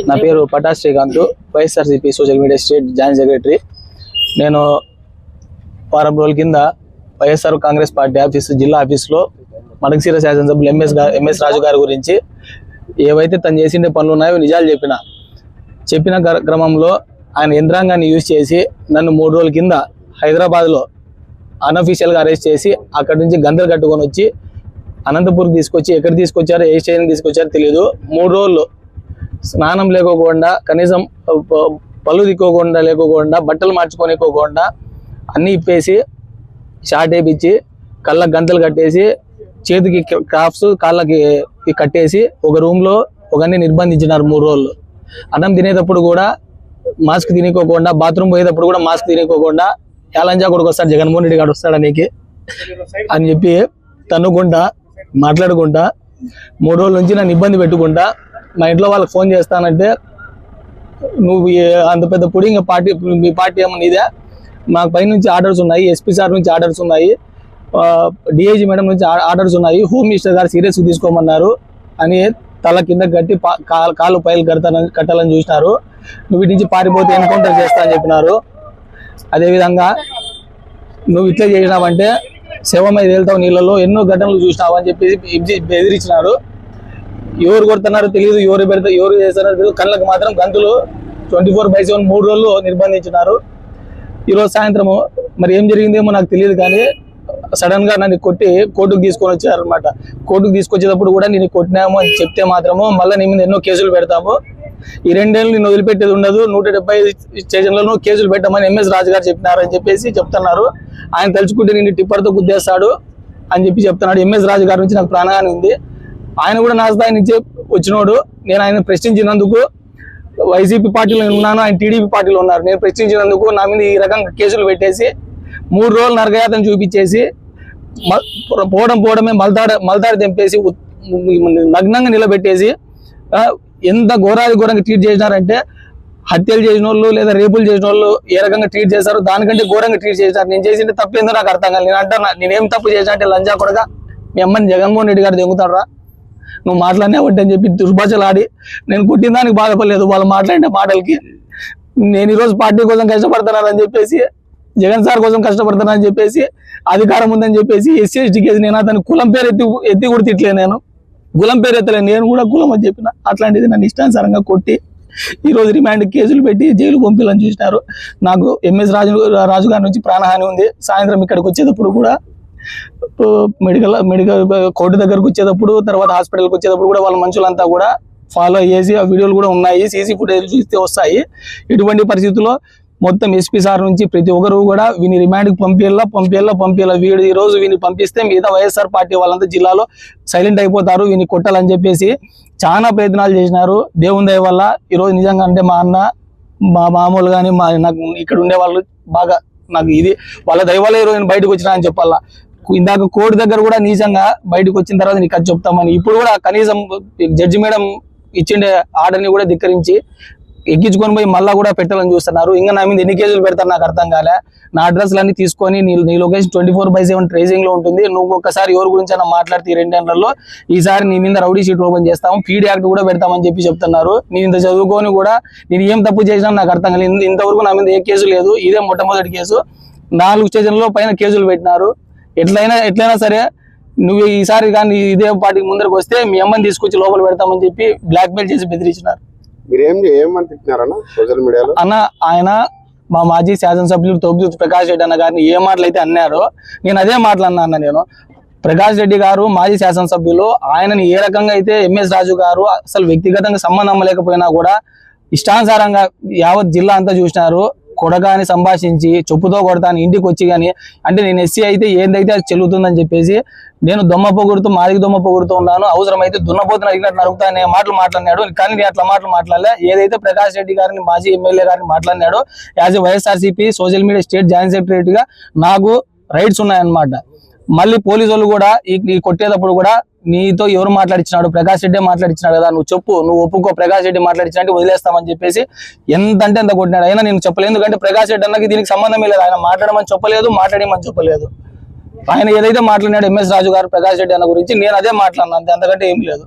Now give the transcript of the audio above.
నా పేరు Patas Srikanth, YSRCP social media state joint secretary. నేను వారం రోజుల కింద వైఎస్ఆర్ కాంగ్రెస్ పార్టీ ఆఫీసు జిల్లా ఆఫీసులో మడకశిర శాసనసభ్యులు ఎంఎస్ రాజు గారి గురించి ఏవైతే తను చేసిండే పనులు ఉన్నాయో నిజాలు చెప్పిన క్రమంలో ఆయన యంత్రాంగాన్ని యూజ్ చేసి నన్ను 3 రోజుల కింద హైదరాబాద్లో అన్అఫీషియల్గా అరెస్ట్ చేసి అక్కడి నుంచి గందలు కట్టుకొని వచ్చి అనంతపూర్కి తీసుకొచ్చి ఎక్కడ తీసుకొచ్చారో ఏ స్టేషన్ తీసుకొచ్చారో తెలియదు. 3 రోజులు స్నానం లేకోకుండా, కనీసం పళ్ళు దిక్కోకుండా లేకోకుండా, బట్టలు మార్చుకోనికోకుండా అన్నీ ఇప్పేసి షార్ట్ వేయించి కళ్ళకి గంతలు కట్టేసి చేతికి క్రాఫ్ట్స్ కాళ్ళకి కట్టేసి ఒక రూమ్లో ఒకరిని నిర్బంధించినారు 3 రోజులు. అన్నం తినేటప్పుడు కూడా మాస్క్ తినేకోకుండా, బాత్రూమ్ పోయేటప్పుడు కూడా మాస్క్ తినేకోకుండా యాలంజా కొడుకు వస్తాడు, జగన్మోహన్ రెడ్డి గారు వస్తాడు నీకు అని చెప్పి తన్నుకుంటా మాట్లాడుకుంటా 3 రోజుల నుంచి నన్ను ఇబ్బంది పెట్టుకుంటా మా ఇంట్లో వాళ్ళకి ఫోన్ చేస్తానంటే, నువ్వు అంత పెద్ద పుడింగ్ మీ పార్టీ ఏమన్నా ఇదే, మాకు పై నుంచి ఆర్డర్స్ ఉన్నాయి, ఎస్పీ సార్ నుంచి ఆర్డర్స్ ఉన్నాయి, డిఐజీ మేడం నుంచి ఆర్డర్స్ ఉన్నాయి, హోమ్ మినిస్టర్ గారు సీరియస్గా తీసుకోమన్నారు అని తల కింద కట్టి కాలు పైలు కట్టాలని చూసినారు. నువ్వు ఇటు నుంచి పారిపోతే ఎన్కౌంటర్ చేస్తా అని చెప్పినారు. అదేవిధంగా నువ్వు ఇట్లా చేసినావంటే శవం మీద వెళ్తావు నీళ్ళలో, ఎన్నో ఘటనలు చూసినావు అని చెప్పేసి బెదిరించినారు. ఎవరు కొడుతున్నారో తెలియదు, ఎవరు చేస్తున్నారో తెలియదు, కళ్ళకు మాత్రం గంతులు 24/7 3 రోజులు నిర్బంధించినారు. ఈరోజు సాయంత్రము మరి ఏం జరిగిందేమో నాకు తెలియదు, కానీ సడన్ గా నన్ను కొట్టి కోర్టుకు తీసుకొని వచ్చారనమాట. కోర్టుకు తీసుకొచ్చేటప్పుడు కూడా నేను కొట్టినాము అని చెప్తే మాత్రము మళ్ళీ నీ మీద ఎన్నో కేసులు పెడతాము, ఈ 2 ఏళ్ళు నేను వదిలిపెట్టేది ఉండదు, 175 స్టేషన్లలో కేసులు పెట్టమని ఎంఎస్ రాజు గారు చెప్పినారు అని చెప్పేసి చెప్తున్నారు. ఆయన తలుచుకుంటే నేను టిప్పర్తో గుద్దేస్తాడు అని చెప్పి చెప్తున్నాడు. ఎంఎస్ రాజు గారి నుంచి నాకు ప్రాణహాని ఉంది. ఆయన కూడా నా స్థాయి నుంచి వచ్చినోడు. నేను ఆయన ప్రశ్నించినందుకు వైసీపీ పార్టీలో నేను ఉన్నాను, ఆయన టీడీపీ పార్టీలో ఉన్నారు. నేను ప్రశ్నించినందుకు నా మీద ఈ రకంగా కేసులు పెట్టేసి 3 రోజులు నరకయాతన చూపించేసి పోవడమే మల్తాడు తెంపేసి నగ్నంగా నిలబెట్టేసి ఎంత ఘోరంగా ట్రీట్ చేసినారంటే, హత్యలు చేసిన వాళ్ళు లేదా రేపులు చేసిన వాళ్ళు ఏ రకంగా ట్రీట్ చేశారు దానికంటే ఘోరంగా ట్రీట్ చేశారు. నేను చేసింది తప్పేందో నాకు అర్థం కాదు. నేను అంటున్నా, నేనేం తప్పు చేసినా అంటే లంజా కొడగా మీ అమ్మని జగన్మోహన్ రెడ్డి గారు దెంగుతాడరా, నువ్వు మాట్లాడినావంటే అని చెప్పి దుర్భాషలు ఆడి నేను కొట్టిన దానికి బాధపడలేదు. వాళ్ళు మాట్లాడిన మాటలకి నేను ఈరోజు పార్టీ కోసం కష్టపడుతున్నానని చెప్పేసి, జగన్ సార్ కోసం కష్టపడుతున్నానని చెప్పేసి, అధికారం ఉందని చెప్పేసి SC/ST కేసు నేను అతని కులం పేరు ఎత్తి కూడా తిట్టలే. నేను కులం పేరు ఎత్తలేదు, నేను కూడా కులం అని చెప్పిన. అట్లాంటిది నన్ను ఇష్టానుసారంగా కొట్టి ఈరోజు రిమాండ్ కేసులు పెట్టి జైలు పంపించాలని చూసినారు. నాకు ఎంఎస్ రాజు గారి నుంచి ప్రాణహాని ఉంది. సాయంత్రం ఇక్కడికి వచ్చేటప్పుడు కూడా మెడికల్ కోర్టు దగ్గరకు వచ్చేటప్పుడు, తర్వాత హాస్పిటల్కి వచ్చేటప్పుడు కూడా వాళ్ళ మనుషులంతా కూడా ఫాలో అయ్యేసి ఆ వీడియోలు కూడా ఉన్నాయి, సీసీ ఫుటేజ్ చూస్తే వస్తాయి. ఇటువంటి పరిస్థితుల్లో మొత్తం ఎస్పీ సార్ నుంచి ప్రతి ఒక్కరు కూడా వీని రిమాండ్కి పంపించాలా. వీడు ఈ రోజు వీని పంపిస్తే మిగతా వైఎస్ఆర్ పార్టీ వాళ్ళంతా జిల్లాలో సైలెంట్ అయిపోతారు, వీని కొట్టాలని చెప్పేసి చాలా ప్రయత్నాలు చేసినారు. దేవుని దయ వల్ల ఈరోజు నిజంగా అంటే మా అన్న, మా మామూలు కానీ నాకు ఇక్కడ ఉండే వాళ్ళు బాగా నాకు ఇది వాళ్ళ దయ వల్ల ఈరోజు నేను బయటకు వచ్చినా అని చెప్పాలా. ఇందాక కోర్టు దగ్గర కూడా నిజంగా బయటకు వచ్చిన తర్వాత నీకు అది చెప్తామని, ఇప్పుడు కూడా కనీసం జడ్జి మేడం ఇచ్చిండే ఆర్డర్ని కూడా ధిక్కరించి ఎక్కించుకొని పోయి మళ్ళా కూడా పెట్టాలని చూస్తున్నారు. ఇంకా నా మీద ఎన్ని కేసులు పెడతారు నాకు అర్థం కాలే. నా అడ్రస్లన్నీ తీసుకొని నీ లొకేషన్ 24/7 ట్రేసింగ్ లో ఉంటుంది. నువ్వు ఒక్కసారి ఎవరి గురించి అన్న మాట్లాడితే ఈ 2 ఏళ్లలో ఈసారి నీ మీద రౌడీ షీట్ ఓపెన్ చేస్తాము, పీడీ యాక్ట్ కూడా పెడతామని చెప్పి చెప్తున్నారు. నేను ఇంత చదువుకొని కూడా నేను ఏం తప్పు చేసినా నాకు అర్థం కాలేదు. ఇంతవరకు నా మీద ఏ కేసు లేదు, ఇదే మొట్టమొదటి కేసు. 4 స్టేషన్లో పైన కేసులు పెట్టినారు. ఎట్లయినా సరే నువ్వు ఈసారి కానీ ఇదే పార్టీకి ముందరకు వస్తే మీ అమ్మని తీసుకొచ్చి లోపల పెడతామని చెప్పి బ్లాక్మెయిల్ చేసి బెదిరించినారు. అన్న ఆయన మా మాజీ శాసనసభ్యులు తోపు ప్రకాష్ రెడ్డి అన్న గారిని ఏ మాటలు అయితే అన్నారో నేను అదే మాటలు అన్నా. నేను ప్రకాష్ రెడ్డి గారు మాజీ శాసనసభ్యులు, ఆయనని ఏ రకంగా అయితే ఎంఎస్ రాజు గారు అసలు వ్యక్తిగతంగా సంబంధం లేకపోయినా కూడా ఇష్టానుసారంగా యావత్ జిల్లా అంతా చూసినారు. కొడగాని సంభాషించి చెప్పుతో కొడతాను ఇంటికి వచ్చి కానీ, అంటే నేను SC అయితే ఏందైతే అది చెల్లుతుందని చెప్పేసి నేను దొమ్మ పొగుడుతూ మాదికి దొమ్మ పొగుడుతూ ఉన్నాను. అవసరమైతే దున్నపోతున్న అడిగినట్టు నరుగుతా అనే మాటలు మాట్లాడినాడు. కానీ నేను అట్లా మాటలు మాట్లాడలే. ఏదైతే ప్రకాష్ రెడ్డి గారిని మాజీ ఎమ్మెల్యే గారిని మాట్లాడినాడో as a YSRCP social media state joint సెక్రటరీగా నాకు రైట్స్ ఉన్నాయన్నమాట. మళ్ళీ పోలీసు వాళ్ళు కూడా ఈ కొట్టేటప్పుడు కూడా నీతో ఎవరు మాట్లాడించినాడు, ప్రకాష్ రెడ్డి మాట్లాడించినాడు కదా, నువ్వు చెప్పు, నువ్వు ఒప్పుకో, ప్రకాష్ రెడ్డి మాట్లాడించినట్టు వదిలేస్తామని చెప్పేసి ఎంత అంటే అంత కొట్టినాడు. అయినా నేను చెప్పలేదు, ఎందుకంటే ప్రకాష్ రెడ్డి అన్నకి దీనికి సంబంధమే లేదు. ఆయన మాట్లాడమని చెప్పలేదు, మాట్లాడమని చెప్పలేదు. ఆయన ఏదైతే మాట్లాడినాడు ఎంఎస్ రాజు గారు ప్రకాష్ రెడ్డి అన్న గురించి నేను అదే మాట్లాడినా, అంతే, అంతకంటే ఏం లేదు.